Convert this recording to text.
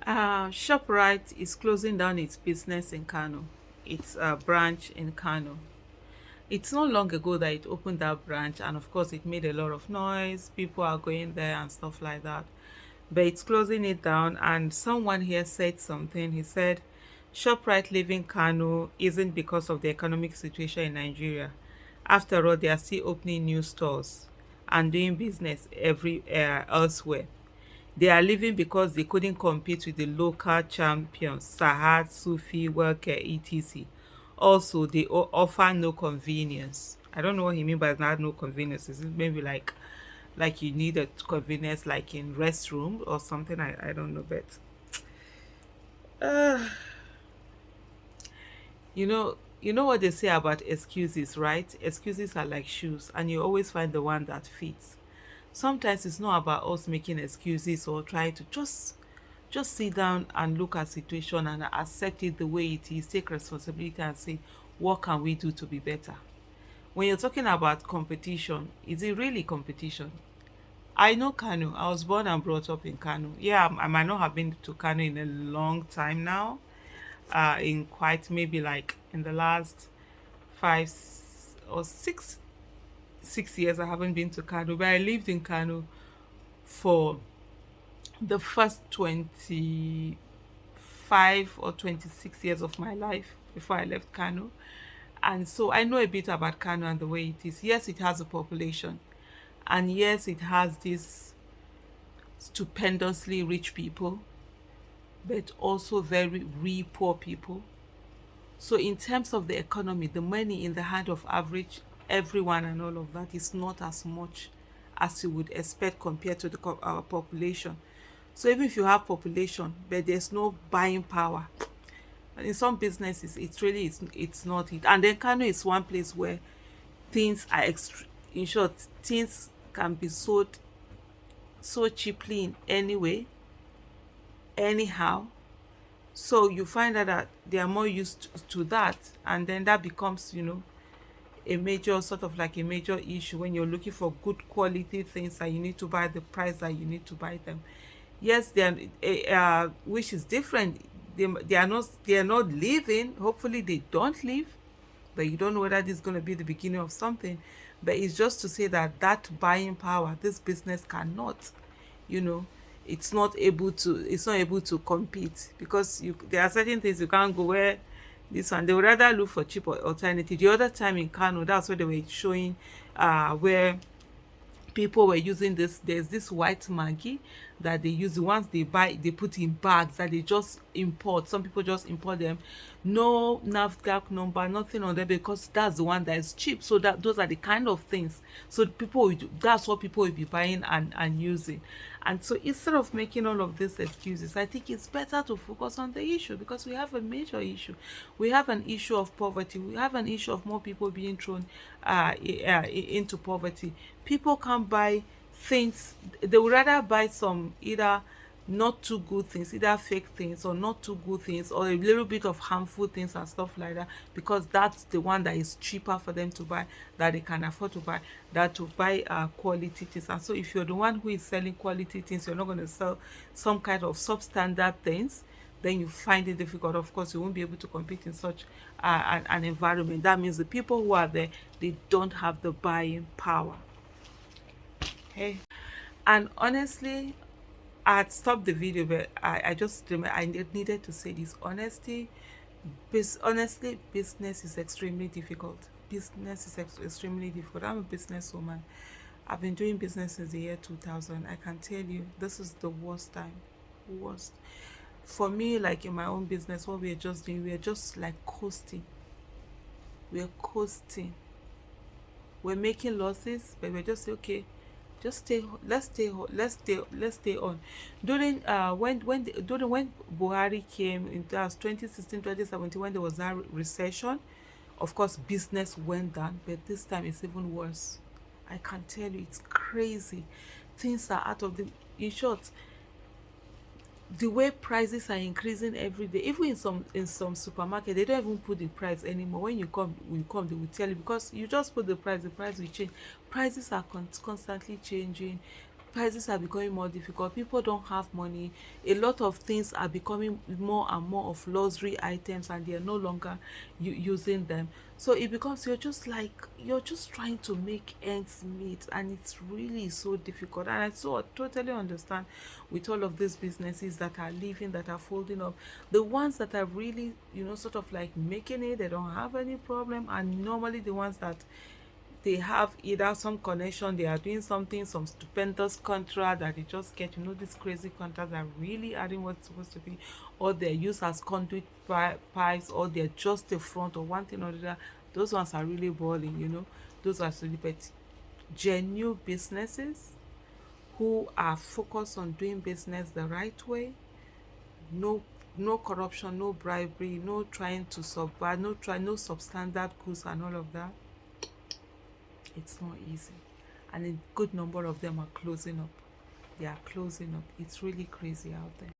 ShopRite is closing down its business in Kano, its branch in Kano. It's not long ago that it opened that branch, and of course, it made a lot of noise. People are going there and stuff like that. But it's closing it down, and someone here said something. He said, ShopRite leaving Kano isn't because of the economic situation in Nigeria. After all, they are still opening new stores and doing business every elsewhere. They are leaving because they couldn't compete with the local champions, Sahad, Sufi, Welker, etc. Also, they offer no convenience. I don't know what he means by that, no convenience. Is it maybe like you need a convenience like in restroom or something? I don't know, but uh, you know what they say about excuses, right? Excuses are like shoes, and you always find the one that fits. Sometimes it's not about us making excuses or trying to just sit down and look at situation and accept it the way it is, take responsibility and say, what can we do to be better? When you're talking about competition, is it really competition? I know Kano. I was born and brought up in Kano. Yeah, I might not have been to Kano in a long time now. In quite maybe like in the last or 6 years, I haven't been to Kano. But I lived in Kano for the first 25 or 26 years of my life before I left Kano. And so I know a bit about Kano and the way it is. Yes, it has a population. And yes, it has these stupendously rich people, but also very poor people. So in terms of the economy, the money in the hand of average everyone and all of that is not as much as you would expect compared to our population. So even if you have population, but there's no buying power, in some businesses, it's not it. And then Kano is one place where things are in short, things can be sold so cheaply in any way, anyhow. So you find out that they are more used to that, and then that becomes, a major sort of like a major issue when you're looking for good quality things that you need to buy the price that you need to buy them. Yes, they are, which is different. They are not leaving. Hopefully, they don't leave, but you don't know whether this is going to be the beginning of something. But it's just to say that buying power, this business cannot, you know, it's not able to compete because there are certain things you can't go where this one they would rather look for cheap alternative. The other time in Kano, that's where they were showing where people were using this. There's this white Maggie that they use. The ones they buy, they put in bags that they just import. Some people just import them, no NAFDAC number, nothing on them, because that's the one that is cheap. So that those are the kind of things. So that's what people will be buying and using. And so instead of making all of these excuses, I think it's better to focus on the issue, because we have a major issue. We have an issue of poverty. We have an issue of more people being thrown into poverty. People can't buy things. They would rather buy some either not too good things, either fake things or not too good things, or a little bit of harmful things and stuff like that, because that's the one that is cheaper for them to buy, that they can afford to buy, that to buy quality things. And so if you're the one who is selling quality things, you're not going to sell some kind of substandard things, then you find it difficult. Of course, you won't be able to compete in such an environment. That means the people who are there, they don't have the buying power. Okay. And honestly, I had stopped the video, but I just needed to say this. Honestly, business is extremely difficult. Business is extremely difficult. I'm a businesswoman. I've been doing business since the year 2000. I can tell you, this is the worst time. Worst. For me, like in my own business, what we're just doing, we're just like coasting. We're coasting. We're making losses, but we're just okay. Just stay. Let's stay on. During when Buhari came in 2016, 2017, when there was that recession, of course business went down, but this time it's even worse. I can tell you, it's crazy. Things are out of the. In short, the way prices are increasing every day, even in some supermarket, they don't even put the price anymore. When you come, they will tell you, because you just put the price will change. Prices are constantly changing. prices are becoming more difficult. People don't have money. A lot of things are becoming more and more of luxury items, and they're no longer using them. So it becomes, you're just trying to make ends meet, and it's really so difficult. And I so totally understand with all of these businesses that are living, that are folding up. The ones that are really, sort of like making it, they don't have any problem, and normally the ones that they have either some connection, they are doing something, some stupendous contract that they just get, these crazy contracts that are really adding what's supposed to be, or they're used as conduit pipes, or they're just the front, or one thing or the other. Those ones are really balling, those are really, but genuine businesses who are focused on doing business the right way, no no corruption, no bribery, no trying to subvert, no substandard goods and all of that. It's not easy, and a good number of them are closing up. They are closing up. It's really crazy out there.